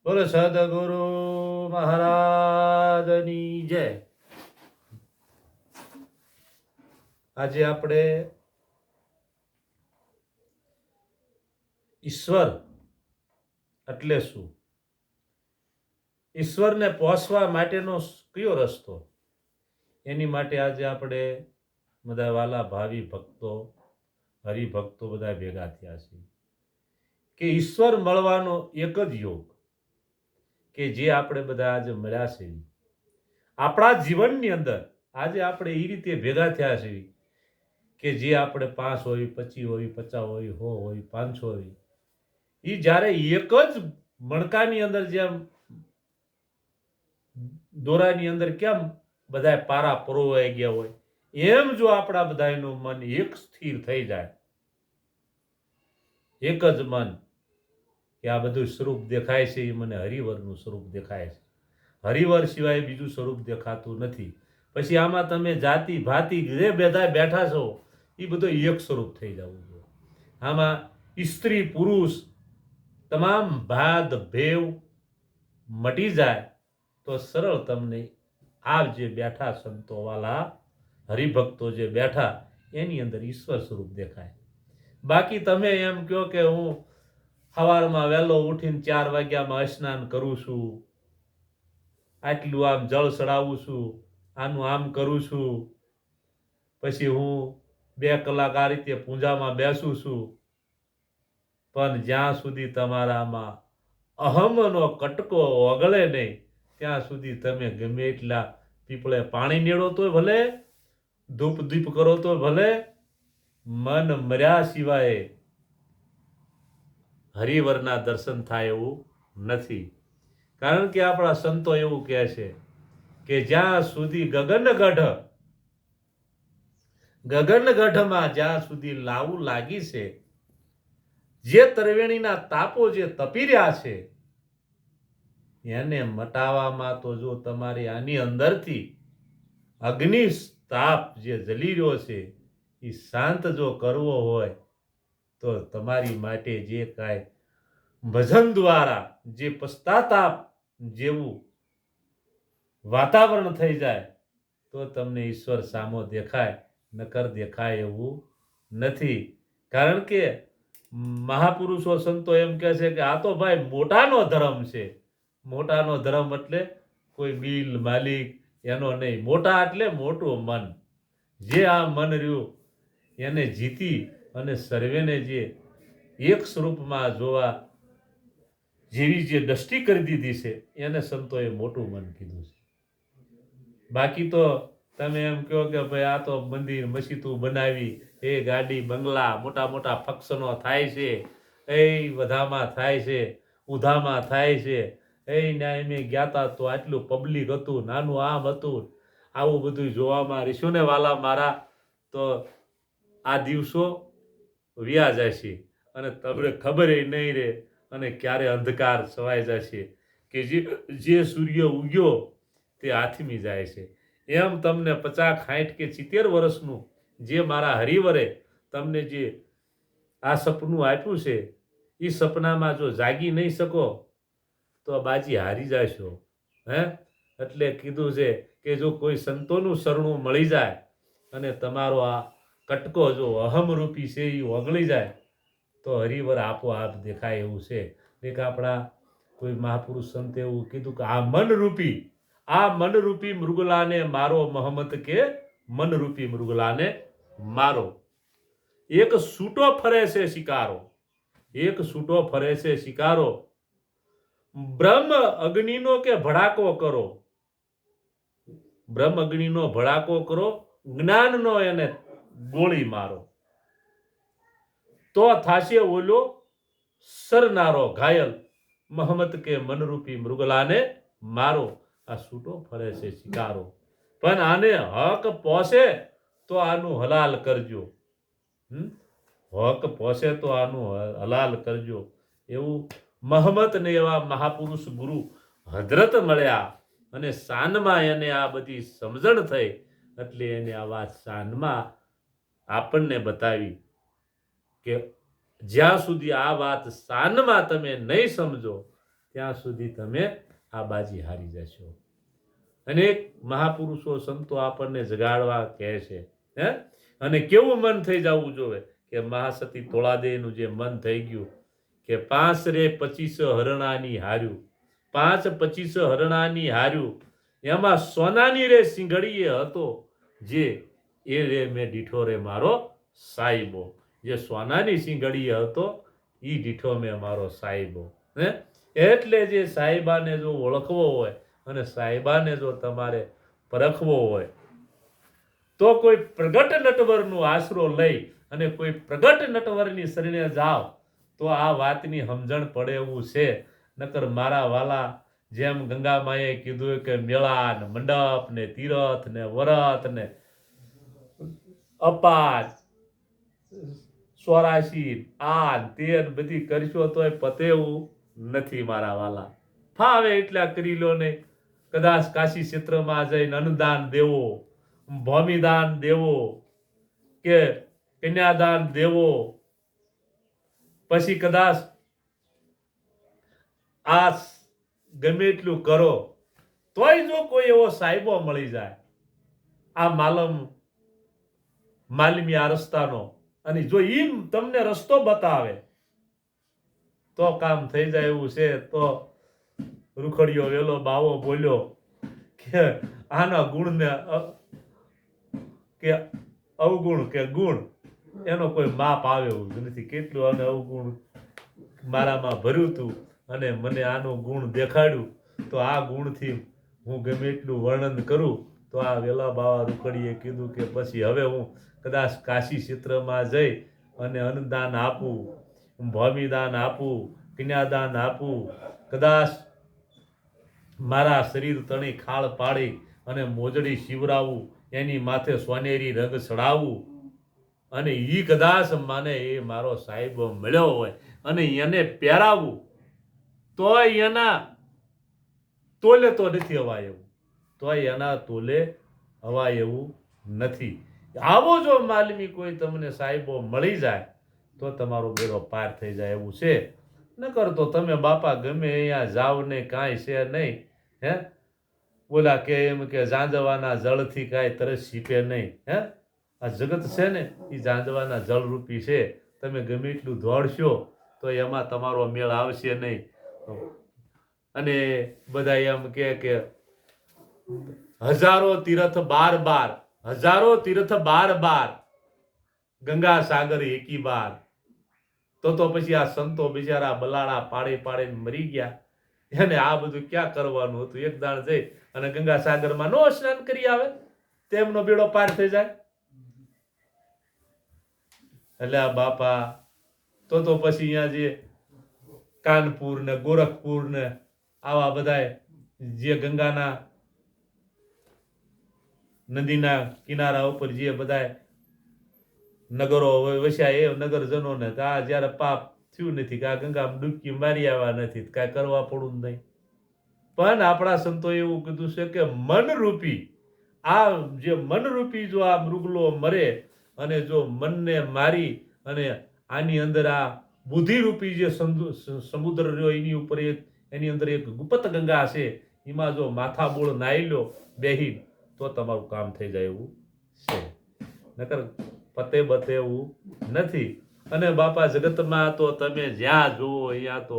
બોલો સદગુરુ મહારાજની જય. આજે આપણે ઈશ્વર એટલે શું, ઈશ્વરને પહોંચવા માટેનો કયો રસ્તો, એની માટે આજે આપણે બધા વાલા ભાવિ ભક્તો હરિભક્તો બધા ભેગા થયા છીએ કે ઈશ્વર મળવાનો એક જ યોગ કે જે આપણે બધા આજે મળ્યા છે આપણા જીવનની અંદર. આજે આપણે એ રીતે ભેગા થયા છીએ કે જે આપણે 5 હોય 25 હોય 50 હોય 100 હોય 500 હોય, એ જ્યારે એક જ મણકાની અંદર જેમ દોરાની અંદર કેમ બધા પારા પરોવાઈ ગયા હોય, એમ જો આપણા બધાનું મન એક સ્થિર થઈ જાય, એક જ મન કે આ બધું સ્વરૂપ દેખાય છે એ મને હરિવરનું સ્વરૂપ દેખાય છે, હરિવર સિવાય બીજું સ્વરૂપ દેખાતું નથી. પછી આમાં તમે જાતિ ભાતિ જે બધા બેઠા છો એ બધું એક સ્વરૂપ થઈ જવું જોઈએ. આમાં સ્ત્રી પુરુષ તમામ ભાદ ભેવ મટી જાય તો સરળ તમને આ જે બેઠા સંતો વાલા હરિભક્તો જે બેઠા એની અંદર ઈશ્વર સ્વરૂપ દેખાય. બાકી તમે એમ કહો કે હું સવારમાં વહેલો ઉઠીને 4 વાગ્યામાં સ્નાન કરું છું, આટલું આમ જળ ચડાવું છું, આનું આમ કરું છું, પછી હું 2 કલાક આ રીતે પૂજામાં બેસું છું, પણ જ્યાં સુધી તમારામાં અહમનો કટકો ઓગળે નહીં ત્યાં સુધી તમે ગમે એટલા પીપળે પાણી નીડો તો ભલે, ધૂપ દીપ કરો તો ભલે, મન મર્યા સિવાય હરિવરના દર્શન થાય એવું નથી. કારણ કે આપણા સંતો એવું કહે છે કે જ્યાં સુધી ગગનગઢમાં જ્યાં સુધી લાવું લાગી છે, જે તરવેણીના તાપો જે તપી રહ્યા છે એને મટાવવામાં તો જો તમારી આની અંદરથી અગ્નિ તાપ જે જલી રહ્યો છે એ શાંત જો કરવો હોય તો તમારી માટે જે કાંઈ ભજન દ્વારા જે પશ્ચાતાપ જેવું વાતાવરણ થઈ જાય તો તમને ઈશ્વર સામો દેખાય, નકર દેખાય એવું નથી. કારણ કે મહાપુરુષો સંતો એમ કહે છે કે આ તો ભાઈ મોટાનો ધર્મ છે. મોટાનો ધર્મ એટલે કોઈ બિલ માલિક એનો નહીં, મોટા એટલે મોટું મન. જે આ મન રહ્યું એને જીતી અને સર્વેને જે એક સ્વરૂપમાં જોવા જેવી જે દ્રષ્ટિ કરી દીધી છે એને સંતોએ મોટું મન કીધું છે. બાકી તો તમે એમ કહો કે ભાઈ આ તો મંદિર મસ્જિદો બનાવી, એ ગાડી બંગલા મોટા મોટા ફંક્શનો થાય છે, એ વધામાં થાય છે, ઉધામાં થાય છે, એ ન્યાય મેં ગયા તા તો આટલું પબ્લિક હતું, નાનું આમ હતું, આવું બધું જોવામાં રહીશું ને વાલા મારા, તો આ દિવસો વ્યા જશે અને તમને ખબર નહીં રહે અને ક્યારે અંધકાર છવાઈ જશે કે જે સૂર્ય ઉગ્યો તે આથમી જાય છે. એમ તમને 50 60 કે 70 વર્ષનું જે મારા હરિવરે તમને જે આ સપનું આપ્યું છે એ સપનામાં જો જાગી નહીં શકો તો બાજી હારી જશો. એટલે કીધું છે કે જો કોઈ સંતોનું શરણું મળી જાય અને તમારો આ કટકો જો અહમરૂપી છે એ ઓગળી જાય તો હરિવર આપોઆપ દેખાય એવું છે. એક આપણા કોઈ મહાપુરુષ સંતે એવું કીધું કે આ મનરૂપી મૃગલાને મારો મહમદ કે મનરૂપી મૃગલાને મારો. એક છૂટો ફરે છે શિકારો, એક છૂટો ફરે છે શિકારો, બ્રહ્મ અગ્નિનો કે ભડાકો કરો, બ્રહ્મ અગ્નિનો ભડાકો કરો, જ્ઞાનનો એને ગોળી મારો, તો થાશે ઓલો સરનારો ઘાયલ, મહમદ કે મનરૂપી મૃગલાને મારો. આ છૂટો ફરે છે શિકારો, પણ આને હક પોસે તો આનું હલાલ કરજો. હક પોસે તો આનું હલાલ કરજો. એવું મહમદ ને એવા મહાપુરુષ ગુરુ હજરત મળ્યા અને શાનમાં એને આ બધી સમજણ થઈ એટલે એને આ વાત શાનમાં આપણને બતાવી કે જ્યાં સુધી આ વાત શાનમાં તમે નહીં સમજો ત્યાં સુધી તમે આ બાજી હારી જશો. અનેક મહાપુરુષો સંતો આપણને જગાડવા કહે છે, હે, અને કેવું મન થઈ જવું જોઈએ કે મહાસતી તોળાદેનું જે મન થઈ ગયું કે 5 રે 25 હરણાની હાર્યું, 5 25 હરણાની હાર્યું, એમાં સોનાની રે સિંગડીએ હતો જે, એ રે મેં દીઠો રે મારો સાહેબો. જે સોનાની સિંગડીએ હતો એ દીઠો મેં મારો સાહેબો. હે, એટલે જે સાહેબાને જો ઓળખવો હોય અને સાહેબાને જો તમારે પરખવો હોય તો કોઈ પ્રગટ નટવરનો આશરો લઈ અને કોઈ પ્રગટ નટવરની શરણે જાઓ તો આ વાતની સમજણ પડે એવું છે. નકર મારા વાલા, જેમ ગંગામાએ કીધું કે મેળા ને મંડપ ને તીરથ ને વરત ને અપાર 84 આ તે બધી કરશો તોય પતે એવું નથી મારા વાલા. ફાવે એટલા કરી લો ને. કદાચ કાશી ક્ષેત્રમાં જઈને અન્નદાન દેવો, ભૂમિદાન દેવો કે કન્યાદાન દેવો, પછી કદાચ આ ગમે એટલું કરો તોય જો કોઈ એવો સાહેબો મળી જાય આ માલમી આ રસ્તાનો, અને જો ઈ તમને રસ્તો બતાવે તો કામ થઈ જાય એવું છે. તો રૂખડિયો વેલો બાવો બોલ્યો કે આના ગુણને કે અવગુણ કે ગુણ એનો કોઈ માપ આવે એવું નથી. કેટલું આને અવગુણ મારામાં ભર્યું તું અને મને આનું ગુણ દેખાડ્યું, તો આ ગુણથી હું ગમે એટલું વર્ણન કરું તો આ વેલા બાવા રૂખડીએ કીધું કે પછી હવે હું કદાચ કાશી ક્ષેત્રમાં જઈ અને અન્નદાન આપું, ભૂમિદાન આપું, કન્યાદાન આપું, કદાચ મારા શરીર તણી ખાળ પાડી અને મોજડી શિવરાવું, એની માથે સોનેરી રંગ ચડાવવું, અને ઈ કદાચ મને એ મારો સાહેબ મળ્યો હોય અને એને પહેરાવું તો એના તોલે તો નથી હવાય એવું, તોય એના તોલે હવાય એવું નથી. આવો જો માલમી કોઈ તમને સાહેબો મળી જાય તો તમારો બેડો પાર થઈ જાય એવું છે. નકર તો તમે બાપા ગમે અહીંયા જાવ ને કાંઈ છે નહીં. હે, બોલા કે એમ કે ઝાંઝવાના જળથી કાંઈ તરસ છીપે નહીં. હે, આ જગત છે ને એ ઝાંઝવાના જળરૂપી છે. તમે ગમે એટલું દોડશો તો એમાં તમારો મેળ આવશે નહીં. અને બધા એમ કે હજારો તીર્થ બાર, હજારો તીર્થ બાર, ગંગા સાગર એકી બાર. તો પછી આ સંતો બિચારા બલાડા પાડે મરી ગયા. એને આ બધું ક્યાં કરવાનું હતું? એક દાણ જઈ અને ગંગા સાગરમાં નો સ્નાન કરી આવે તેમનો બેડો પાર થઈ જાય. એટલે આ બાપા તો પછી અહીંયા જે કાનપુર ને ગોરખપુર ને આવા બધા જે ગંગાના નદીના કિનારા ઉપર જે બધા નગરો વસ્યા એ નગરજનોને આ જયારે પાપ થયું નથી કે આ ગંગામાં ડૂબકી મારી આવ્યા નથી, કાંઈ કરવા પડવું નહીં. પણ આપણા સંતોએ એવું કીધું છે કે મનરૂપી આ જે મનરૂપી જો આ મૃગલો મરે અને જો મનને મારી અને આની અંદર આ બુદ્ધિરૂપી જે સમુદ્ર રહ્યો એની ઉપર એની અંદર એક ગુપ્ત ગંગા છે, એમાં જો માથા બોળ નાઈ લો બેહી તો તમારું કામ થઈ જાય એવું છે. નકર પતે બતે એવું નથી. અને બાપા જગતમાં તો તમે જ્યાં જુઓ અહીંયા તો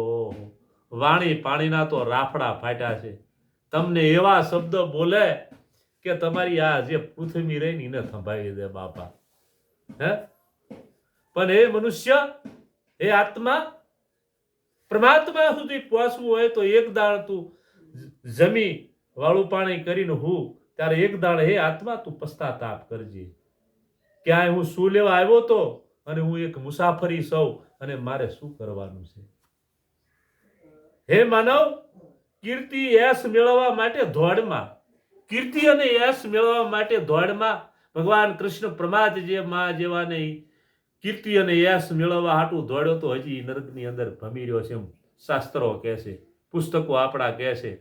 વાણી પાણીના તો રાફડા ફાટ્યા છે. તમને એવા શબ્દ બોલે કે તમારી આ જે પૃથ્વી રહી ને થંભાવી દે બાપા. હે, પણ એ મનુષ્ય, એ આત્મા પરમાત્મા સુધી પહોંચવું હોય તો એક દાણ તું જમી વાળું પાણી કરીને હું ત્યારે એક દાણ હે આત્મા તું પશ્ચાતાપ કરજે. ક્યાંય હું શું લેવા આવ્યો તો અને હું એક મુસાફરી સૌ અને મારે શું કરવાનું છે? હે માનવ, કીર્તિ યશ મેળવવા માટે દોડમાં, કીર્તિ અને યશ મેળવવા માટે દોડમાં ભગવાન કૃષ્ણ પ્રમાદ જે માં જેવાને કીર્તિ અને યશ મેળવવા હાટું દોડ્યો તો હજી નરકની અંદર ભમી રહ્યો છે. શાસ્ત્રો કહે છે, પુસ્તકો આપણા કહે છે.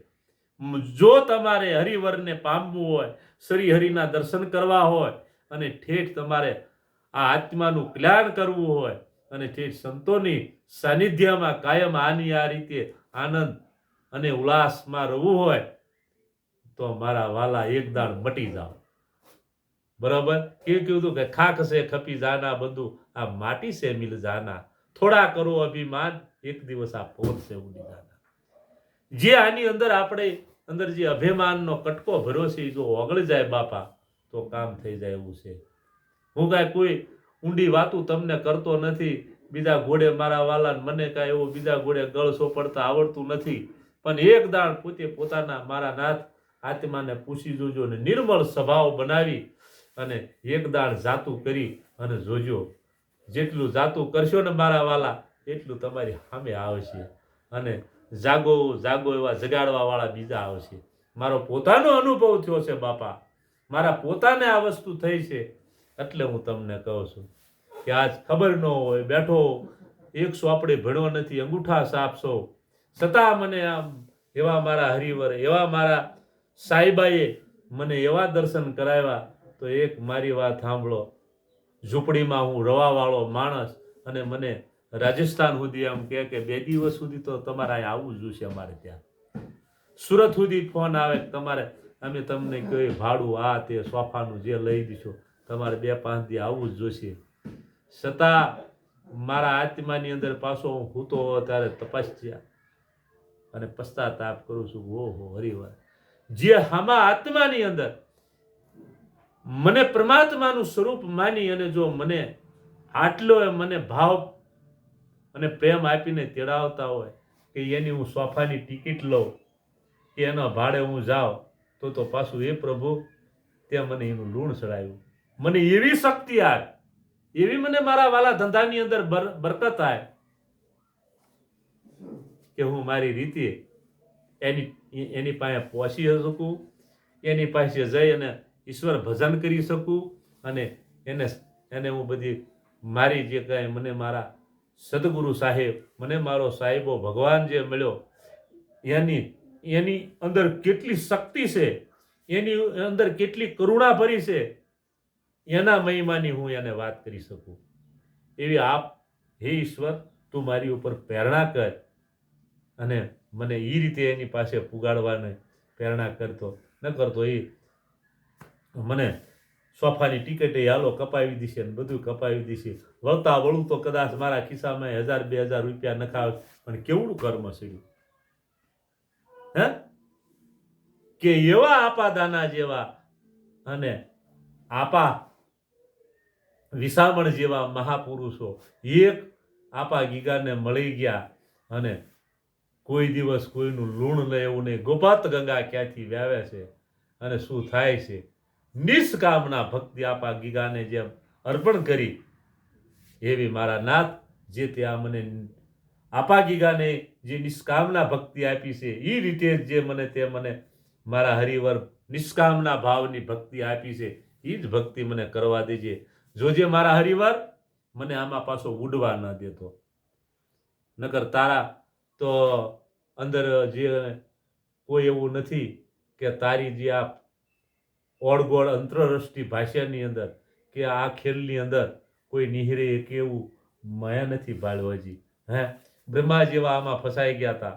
જો તમારે હરિવરને પામવું હોય, શ્રી હરિના દર્શન કરવા હોય અને ઠેઠ તમારે આ આત્માનું કલ્યાણ કરવું હોય અને ઠેઠ સંતોની સાનિધ્યમાં કાયમ આની આ રીતે આનંદ અને ઉલ્લાસમાં રહેવું હોય તો મારા વાલા એક દાડ મટી જાઓ. બરાબર કે કીધું કે ખાક સે ખપી જાના બંધુ આ માટી સે મિલ જાના થોડા કરો અભિમાન એક દિવસ આ પવન સે ઉડી જાના. જે આની અંદર આપણે અંદર જે અભિમાનનો કટકો ભર્યો છે જો ઓગળી જાય બાપા તો કામ થઈ જાય એવું છે. હું કાંઈ કોઈ ઊંડી વાતું તમને કરતો નથી. બીજા ઘોડે મારા વાલા મને કાંઈ એવું બીજા ઘોડે ગળ સોપડતા આવડતું નથી. પણ એક દાણ પોતે પોતાના મારા નાથ આત્માને પૂછી જોજો ને નિર્મળ સ્વભાવ બનાવી અને એક દાણ જાતું કરી અને જોજો. જેટલું જાતું કરશો ને મારા વાલા એટલું તમારી સામે આવશે અને જાગો જાગો એવા જગાડવા વાળા બીજા આવશે. મારો પોતાનો અનુભવ થયો છે બાપા. મારા પોતાને આ વસ્તુ થઈ છે એટલે હું તમને કહું છું કે આજ ખબર ન હોય બેઠો 100 આપણે ભણ્યો નથી અંગૂઠા સાપસો છતાં મને આમ એવા મારા હરિવર એવા મારા સાહેબાએ મને એવા દર્શન કરાવ્યા. તો એક મારી વાત સાંભળો. ઝૂંપડીમાં હું રવાવાળો માણસ અને મને રાજસ્થાન સુધી આમ કે 2 દિવસ સુધી તો તમારે અહીં આવવું જોઈશે. અમારે ત્યાં સુરત સુધી ફોન આવે તમારે અમે તમને કઈ ભાડું આ તે સોફાનું જે લઈ દઈશું તમારે 2-5 દી આવવું જ જોઈશે. છતાં મારા આત્માની અંદર પાછો હું હૂતો ત્યારે તપસ્યા અને પશ્ચાતાપ કરું છું. ઓહો હરિવાર જે હામા આત્માની અંદર મને પરમાત્માનું સ્વરૂપ માની અને જો મને આટલો મને ભાવ અને પ્રેમ આપીને તેડાવતા હોય કે એની હું સોફાની ટિકિટ લઉં કે એના ભાડે હું જાઉં તો પાછું એ પ્રભુ ત્યાં મને એનું લૂણ ચડાવ્યું. મને એવી શક્તિ આવે એવી મને મારા વાલા ધંધાની અંદર બરકત આવે કે હું મારી રીતે એની પાસે પહોંચી શકું, એની પાસે જઈ અને ઈશ્વર ભજન કરી શકું અને એને હું બધી મારી જે કાંઈ મને મારા સદગુરુ સાહેબ મને મારો સાહેબો ભગવાન જે મળ્યો એની અંદર કેટલી શક્તિ છે, એની અંદર કેટલી કરુણા ભરી છે, એના મહિમાની હું એને વાત કરી શકું એવી આપ હે ઈશ્વર તું મારી ઉપર પ્રેરણા કર અને મને એ રીતે એની પાસે પુગાડવાને પ્રેરણા કરતો ન કરતો એ મને સોફાની ટિકિટે હાલો કપાવી દીશે ને બધું કપાવી દીશે. વળતા વળું તો કદાચ મારા ખિસ્સામાં 1000-2000 રૂપિયા નખાવે પણ કેવડું કર્મ સીડ્યું હે કે એવા આપા દાના જેવા અને આપા વિસામણ જેવા મહાપુરુષો એક આપા ગીગાને મળી ગયા અને કોઈ દિવસ કોઈનું લૂણ લે એવું નહીં. ગોપાત ગંગા ક્યાંથી વ્યાવે છે અને શું થાય છે. નિષ્કામના ભક્તિ આપા ગીગાને જેમ અર્પણ કરી એવી મારા નાથ જે ત્યાં મને આપા ગીગાને જે નિષ્કામના ભક્તિ આપી છે એ રીતે જે મને મારા હરિવર નિષ્કામના ભાવની ભક્તિ આપી છે એ જ ભક્તિ મને કરવા દેજે. જોજે મારા હરિવર મને આમાં પાછો ઉડવા ન દેતો. નકર તારા તો અંદર જે કોઈ એવું નથી કે તારી જે આ ઓળગોળ અંતરરાષ્ટ્રીય ભાષાની અંદર કે આ ખેલની અંદર કોઈ નિહરે કેવું માયા નથી બાળવા હજી. બ્રહ્મા જેવા આમાં ફસાઈ ગયા હતા.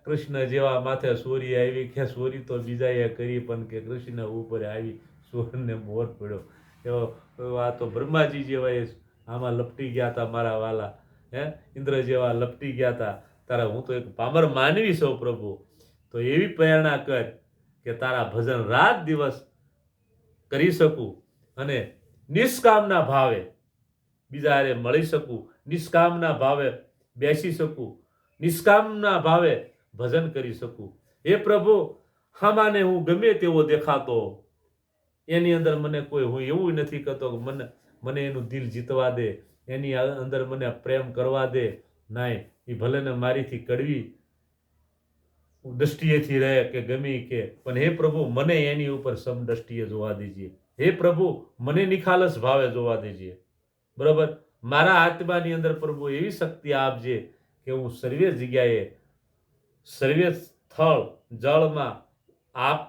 કૃષ્ણ જેવા માથે સોરી આવી કે સોરી તો બીજાએ કરી પણ કે કૃષ્ણ ઉપર આવી સોરને મોર પડ્યો એવો આ તો બ્રહ્માજી જેવા આમાં લપટી ગયા હતા મારા વાલા. ઇન્દ્ર જેવા લપટી ગયા હતા. તારા હું તો એક પામર માનવી છું પ્રભુ. તો એવી પ્રેરણા કર કે તારા ભજન રાત દિવસ કરી શકું અને નિષ્કામના ભાવે બીજા હારે મળી શકું, નિષ્કામના ભાવે બેસી શકું, નિષ્કામના ભાવે ભજન કરી શકું. હે પ્રભુ હામાને હું ગમે તેવો દેખાતો એની અંદર મને કોઈ હું એવું નથી કરતો કે મને એનું દિલ જીતવા દે, એની અંદર મને પ્રેમ કરવા દે. નાય એ ભલે ને મારીથી કડવી દ્રષ્ટિએથી રહે કે ગમે કે પણ હે પ્રભુ મને એની ઉપર સમ દ્રષ્ટિએ જોવા દેજે. હે પ્રભુ મને નિખાલસ ભાવે જોવા દેજે. બરોબર મારા આત્માની અંદર પ્રભુ એવી શક્તિ આપજે કે હું સર્વે જગ્યાએ સર્વે સ્થળ જળમાં આપ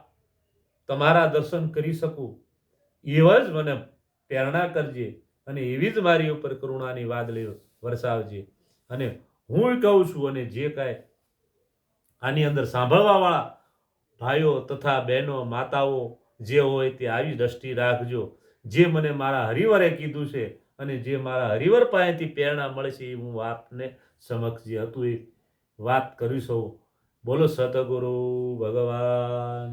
તમારા દર્શન કરી શકું એવા જ મને પ્રેરણા કરજે અને એવી જ મારી ઉપર કરુણાની વાદળીઓ વરસાવજે. અને હું કહું છું અને જે કાંઈ આની અંદર સાંભળવાવાળા ભાઈઓ તથા બહેનો માતાઓ જે હોય તે આવી દ્રષ્ટિ રાખજો. જે મને મારા હરિવરે કીધું છે અને જે મારા હરિવર પાસેથી પ્રેરણા મળે છે એ હું આપને સમક્ષ જે હતું એ વાત કરીશું. બોલો સતગુરુ ભગવાન.